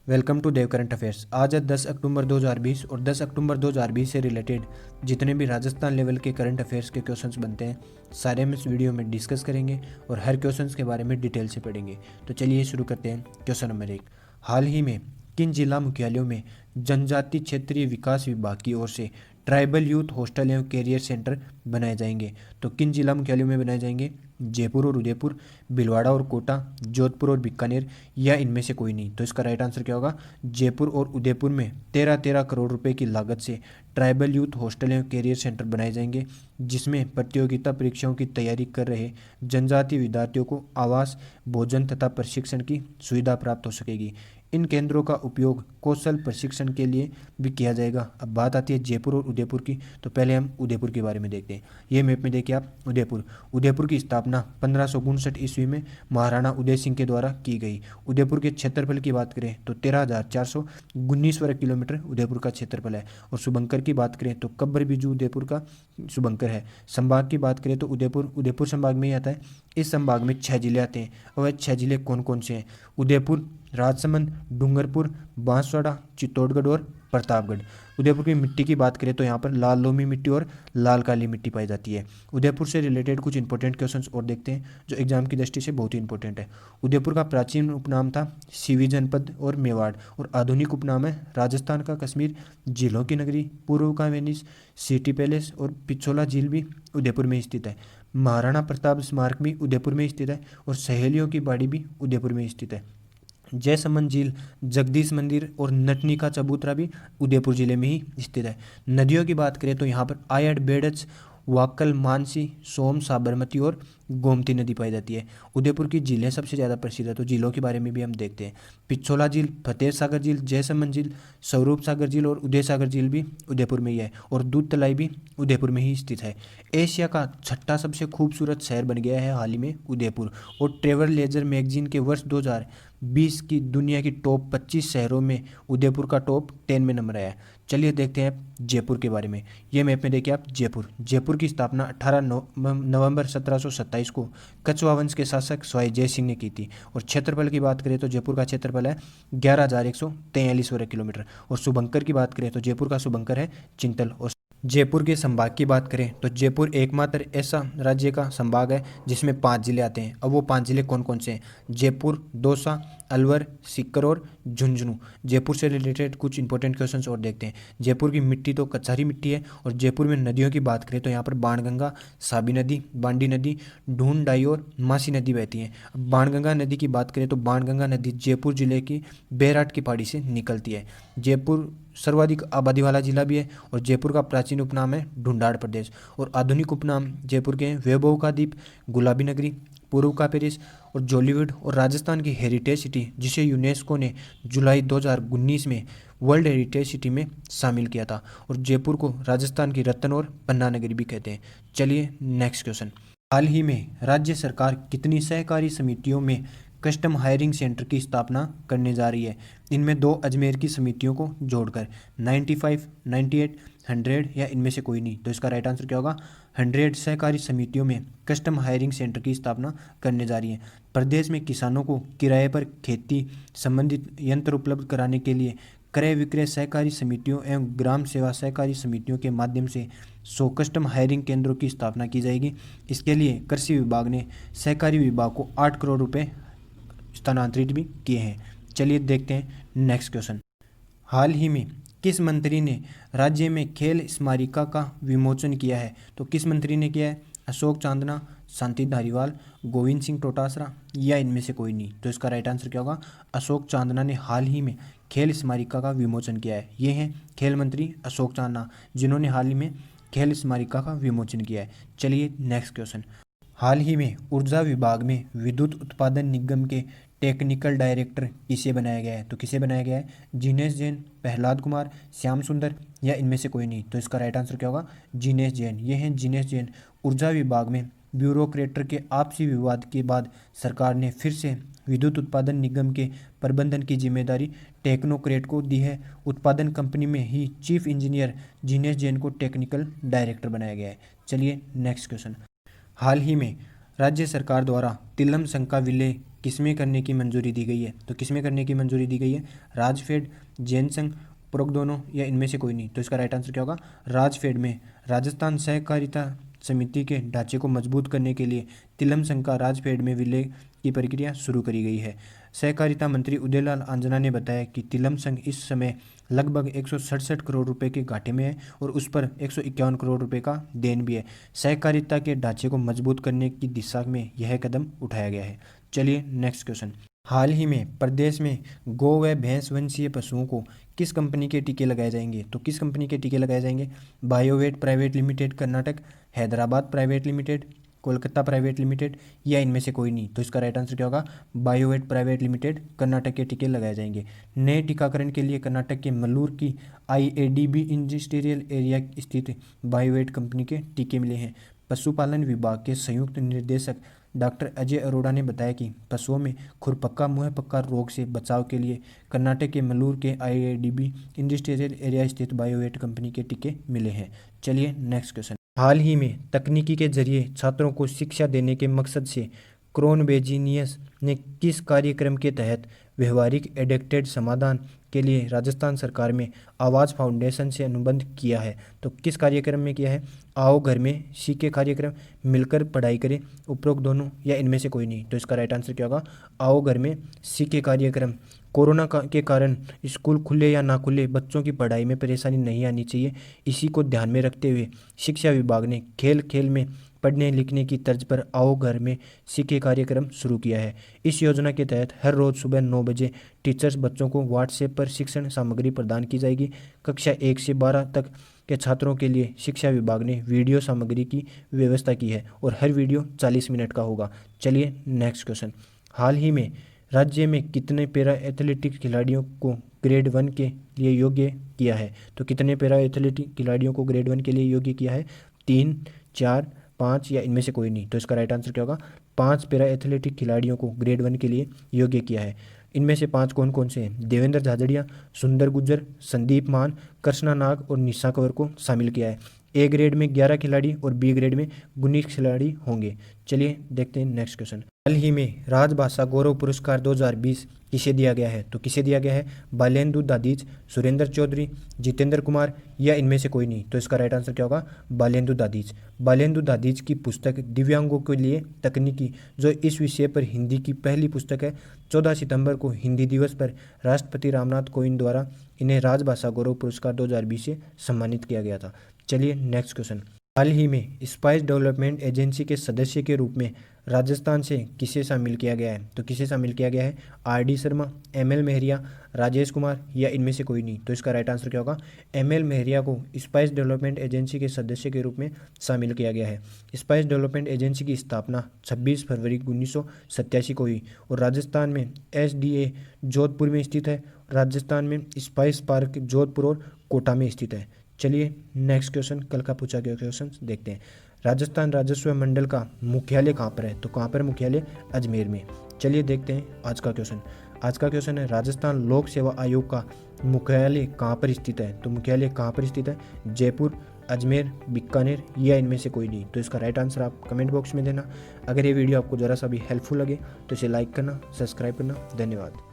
Welcome to Dev Current Affairs. आज है 10 अक्टूबर 2020 और 10 अक्टूबर 2020 से रिलेटेड जितने भी राजस्थान लेवल के करंट अफेयर्स के क्वेश्चंस बनते हैं सारे हम इस वीडियो में डिस्कस करेंगे और हर क्वेश्चंस के बारे में डिटेल से पढ़ेंगे। तो चलिए शुरू करते हैं। क्वेश्चन नंबर 1, हाल ही में किन जिला मुख्यालयों में जनजाति क्षेत्रीय विकास विभाग की ओर से ट्राइबल यूथ हॉस्टल एवं कैरियर सेंटर बनाए जाएंगे? तो किन जिला मुख्यालयों में बनाए जाएंगे? जयपुर और उदयपुर, भीलवाड़ा और कोटा, जोधपुर और बीकानेर, या इनमें से कोई नहीं? तो इसका राइट आंसर क्या होगा? जयपुर और उदयपुर में 13 करोड़ रुपए की लागत से ट्राइबल यूथ हॉस्टल एवं कैरियर सेंटर बनाए जाएंगे, जिसमें प्रतियोगिता परीक्षाओं की तैयारी कर रहे जनजातीय विद्यार्थियों को आवास, भोजन तथा प्रशिक्षण की सुविधा प्राप्त हो सकेगी। इन केंद्रों का उपयोग कौशल प्रशिक्षण के लिए भी किया जाएगा। अब बात आती है जयपुर और उदयपुर की, तो पहले हम उदयपुर के बारे में देखते हैं। ये मैप में देखिए आप, उदयपुर की स्थापना 1559 ईस्वी में महाराणा उदय सिंह के द्वारा की गई। उदयपुर के क्षेत्रफल की बात करें तो 13,419 वर्ग किलोमीटर उदयपुर का क्षेत्रफल है। और शुभंकर की बात करें तो कब्र बिजू उदयपुर का शुभंकर है। संभाग की बात करें तो उदयपुर संभाग में ही आता है। इस संभाग में 6 जिले आते हैं और वह 6 जिले कौन कौन से हैं? उदयपुर, राजसमंद, डूंगरपुर, बांसवाड़ा, चित्तौड़गढ़ और प्रतापगढ़। उदयपुर की मिट्टी की बात करें तो यहाँ पर लाल लोमी मिट्टी और लाल काली मिट्टी पाई जाती है। उदयपुर से रिलेटेड कुछ इंपॉर्टेंट क्वेश्चंस और देखते हैं जो एग्जाम की दृष्टि से बहुत ही इंपॉर्टेंट है। उदयपुर का प्राचीन उपनाम था सीवी जनपद और मेवाड़, और आधुनिक उपनाम है राजस्थान का कश्मीर, झीलों की नगरी, पूर्व का वेनिस, सिटी पैलेस और पिछोला झील भी उदयपुर में स्थित है। महाराणा प्रताप स्मारक भी उदयपुर में स्थित है और सहेलियों की बाड़ी भी उदयपुर में स्थित है। जयसमंद झील, जगदीश मंदिर और नटनी का चबूतरा भी उदयपुर जिले में ही स्थित है। नदियों की बात करें तो यहाँ पर आयड, बेड़च, वाकल, मानसी, सोम, साबरमती और गोमती नदी पाई जाती है। उदयपुर की झीलें सबसे ज़्यादा प्रसिद्ध है, तो झीलों के बारे में भी हम देखते हैं। पिछोला झील, फतेह सागर झील, जयसमंद झील, स्वरूप सागर झील और उदय सागर झील भी उदयपुर में ही है, और दूध तलाई भी उदयपुर में ही स्थित है। एशिया का छठा सबसे खूबसूरत शहर बन गया है हाल ही में उदयपुर, और ट्रेवल लेजर मैगजीन के वर्ष 2020 की दुनिया की टॉप 25 शहरों में उदयपुर का टॉप 10 में नंबर आया है। चलिए देखते हैं जयपुर के बारे में। ये मैप में देखिए आप, जयपुर की स्थापना 18 नवंबर 1727 को कछवा वंश के शासक स्वाई जय सिंह ने की थी। और क्षेत्रफल की बात करें तो जयपुर का क्षेत्रफल है 11,143 वर्ग किलोमीटर। और शुभंकर की बात करें तो जयपुर का शुभंकर है चिंतल। और जयपुर के संभाग की बात करें तो जयपुर एकमात्र ऐसा राज्य का संभाग है जिसमें 5 जिले आते हैं। अब वो 5 जिले कौन कौन से हैं? जयपुर, दौसा, अलवर, सीकर और झुंझुनू। जयपुर से रिलेटेड कुछ इंपॉर्टेंट क्वेश्चंस और देखते हैं। जयपुर की मिट्टी तो कचहरी मिट्टी है। और जयपुर में नदियों की बात करें तो यहाँ पर बाणगंगा, साबी नदी, बांडी नदी, ढूंढ डाई और मासी नदी बहती हैं। बाणगंगा नदी की बात करें तो बाणगंगा नदी जयपुर जिले की बैराट की पहाड़ी से निकलती है। जयपुर सर्वाधिक आबादी वाला जिला भी है। और जयपुर का प्राचीन उपनाम है ढूंढाड़ प्रदेश, और आधुनिक उपनाम जयपुर के हैं वैभव का द्वीप, गुलाबी नगरी, पूर्व का पेरिस और जॉलीवुड, और राजस्थान की हेरिटेज सिटी जिसे यूनेस्को ने जुलाई 2019 में वर्ल्ड हेरिटेज सिटी में शामिल किया था। और जयपुर को राजस्थान की रत्न और पन्ना नगरी भी कहते हैं। चलिए नेक्स्ट क्वेश्चन। हाल ही में राज्य सरकार कितनी सहकारी समितियों में कस्टम हायरिंग सेंटर की स्थापना करने जा रही है? इनमें 2 अजमेर की समितियों को जोड़कर 95, 98, 100 या इनमें से कोई नहीं? तो इसका राइट आंसर क्या होगा? 100 सहकारी समितियों में कस्टम हायरिंग सेंटर की स्थापना करने जा रही है। प्रदेश में किसानों को किराए पर खेती संबंधित यंत्र उपलब्ध कराने के लिए क्रय विक्रय सहकारी समितियों एवं ग्राम सेवा सहकारी समितियों के माध्यम से 100 कस्टम हायरिंग केंद्रों की स्थापना की जाएगी। इसके लिए कृषि विभाग ने सहकारी विभाग को 8 करोड़ रुपए स्थानांतरित भी किए हैं। चलिए देखते हैं नेक्स्ट क्वेश्चन। हाल ही में किस मंत्री ने राज्य में खेल स्मारिका का विमोचन किया है? तो किस मंत्री ने किया है? अशोक चांदना, शांति धारीवाल, गोविंद सिंह डोटासरा, या इनमें से कोई नहीं? तो इसका राइट आंसर क्या होगा? अशोक चांदना ने हाल ही में खेल स्मारिका का विमोचन किया है। ये हैं खेल मंत्री अशोक चांदना, जिन्होंने हाल ही में खेल स्मारिका का विमोचन किया है। चलिए नेक्स्ट क्वेश्चन। हाल ही में ऊर्जा विभाग में विद्युत उत्पादन निगम के टेक्निकल डायरेक्टर किसे बनाया गया है? तो किसे बनाया गया है? जिनेश जैन, प्रहलाद कुमार, श्याम सुंदर, या इनमें से कोई नहीं? तो इसका राइट आंसर क्या होगा? जिनेश जैन। ये हैं जिनेश जैन। ऊर्जा विभाग में ब्यूरोक्रेटर के आपसी विवाद के बाद सरकार ने फिर से विद्युत उत्पादन निगम के प्रबंधन की जिम्मेदारी टेक्नोक्रेट को दी है। उत्पादन कंपनी में ही चीफ इंजीनियर जिनेश जैन को टेक्निकल डायरेक्टर बनाया गया है। चलिए नेक्स्ट क्वेश्चन। हाल ही में राज्य सरकार द्वारा तिलम शंका विलय किसमें करने की मंजूरी दी गई है? तो किसमें करने की मंजूरी दी गई है? राजफेड, जैन संघ, उपरोक्त दोनों या इनमें से कोई नहीं। तो इसका राइट आंसर क्या होगा? राजफेड में राजस्थान सहकारिता समिति के ढांचे को मजबूत करने के लिए तिलम संघ का राजफेड में विलय की प्रक्रिया शुरू करी गई है। सहकारिता मंत्री उदयलाल आंजना ने बताया कि तिलम संघ इस समय लगभग 167 करोड़ रुपए के घाटे में है और उस पर 151 करोड़ रुपए का देन भी है। सहकारिता के ढांचे को मजबूत करने की दिशा में यह कदम उठाया गया है। चलिए नेक्स्ट क्वेश्चन। हाल ही में प्रदेश में गौ व भैंस वंशीय पशुओं को किस कंपनी के टीके लगाए जाएंगे? तो किस कंपनी के टीके लगाए जाएंगे? Biovet private limited Karnataka, Hyderabad private limited, Kolkata private limited या इनमें से कोई नहीं। तो इसका राइट आंसर क्या होगा? बायोवेट प्राइवेट लिमिटेड कर्नाटक के टीके लगाए जाएंगे। नए टीकाकरण के लिए कर्नाटक के मल्लूर की IADB इंडस्ट्रियल एरिया स्थित बायोवेट कंपनी के टीके मिले हैं। पशुपालन विभाग के संयुक्त निर्देशक डॉक्टर अजय अरोड़ा ने बताया कि पशुओं में खुरपक्का मुंह पक्का रोग से बचाव के लिए कर्नाटक के मल्लूर के IADB इंडस्ट्रियल एरिया स्थित बायोवेट कंपनी के टीके मिले हैं। चलिए नेक्स्ट क्वेश्चन। हाल ही में तकनीकी के जरिए छात्रों को शिक्षा देने के मकसद से क्रोनबेजीनियस ने किस कार्यक्रम के तहत व्यवहारिक एडेप्टेड समाधान के लिए राजस्थान सरकार में आवाज़ फाउंडेशन से अनुबंध किया है? तो किस कार्यक्रम में किया है? आओ घर में सीखे कार्यक्रम, मिलकर पढ़ाई करें, उपरोक्त दोनों या इनमें से कोई नहीं। तो इसका राइट आंसर क्या होगा? आओ घर में सीखे कार्यक्रम। कोरोना के कारण स्कूल खुले या ना खुले, बच्चों की पढ़ाई में परेशानी नहीं आनी चाहिए, इसी को ध्यान में रखते हुए शिक्षा विभाग ने खेल खेल में पढ़ने लिखने की तर्ज पर आओ घर में सीखे कार्यक्रम शुरू किया है। इस योजना के तहत हर रोज़ सुबह 9 बजे टीचर्स बच्चों को व्हाट्सएप पर शिक्षण सामग्री प्रदान की जाएगी। कक्षा 1 से 12 तक के छात्रों के लिए शिक्षा विभाग ने वीडियो सामग्री की व्यवस्था की है और हर वीडियो 40 मिनट का होगा। चलिए नेक्स्ट क्वेश्चन। हाल ही में राज्य में कितने पैरा एथलेटिक्स खिलाड़ियों को ग्रेड 1 के लिए योग्य किया है? तो कितने पैरा एथलेटिक खिलाड़ियों को ग्रेड 1 के लिए योग्य किया है? 3, 4, 5 या इनमें से कोई नहीं। तो इसका राइट आंसर क्या होगा? 5 पैरा एथलेटिक खिलाड़ियों को ग्रेड 1 के लिए योग्य किया है। इनमें से 5 कौन कौन से हैं? देवेंद्र झाझड़िया, सुंदर गुज्जर, संदीप मान, कृष्णा नाग और निशा कंवर को शामिल किया है। A ग्रेड में 11 खिलाड़ी और B ग्रेड में 19 खिलाड़ी होंगे। चलिए देखते हैं नेक्स्ट क्वेश्चन। हाल ही में राजभाषा गौरव पुरस्कार 2020 किसे दिया गया है? तो किसे दिया गया है? बालेंदु दादीज, सुरेंद्र चौधरी, जितेंद्र कुमार या इनमें से कोई नहीं। तो इसका राइट आंसर क्या होगा? बालेंदु दादीज। बालेंदु दादीज की पुस्तक दिव्यांगों के लिए तकनीकी, जो इस विषय पर हिंदी की पहली पुस्तक है, 14 सितंबर को हिंदी दिवस पर राष्ट्रपति रामनाथ कोविंद द्वारा इन्हें राजभाषा गौरव पुरस्कार 2020 से सम्मानित किया गया था। चलिए नेक्स्ट क्वेश्चन। हाल ही में स्पाइस डेवलपमेंट एजेंसी के सदस्य के रूप में राजस्थान से किसे शामिल किया गया है? तो किसे शामिल किया गया है? RD शर्मा, ML मेहरिया, राजेश कुमार या इनमें से कोई नहीं। तो इसका राइट आंसर क्या होगा? ML मेहरिया को स्पाइस डेवलपमेंट एजेंसी के सदस्य के रूप में शामिल किया गया है। स्पाइस डेवलपमेंट एजेंसी की स्थापना 26 फरवरी 1987 को हुई और राजस्थान में SDA जोधपुर में स्थित है। राजस्थान में स्पाइस पार्क जोधपुर और कोटा में स्थित है। चलिए नेक्स्ट क्वेश्चन, कल का पूछा गया क्वेश्चन देखते हैं। राजस्थान राजस्व मंडल का मुख्यालय कहाँ पर है? तो कहाँ पर मुख्यालय? अजमेर में। चलिए देखते हैं आज का क्वेश्चन। आज का क्वेश्चन है राजस्थान लोक सेवा आयोग का मुख्यालय कहाँ पर स्थित है? तो मुख्यालय कहाँ पर स्थित है? जयपुर, अजमेर, बीकानेर या इनमें से कोई नहीं। तो इसका राइट आंसर आप कमेंट बॉक्स में देना। अगर ये वीडियो आपको ज़रा सा भी हेल्पफुल लगे तो इसे लाइक करना, सब्सक्राइब करना। धन्यवाद।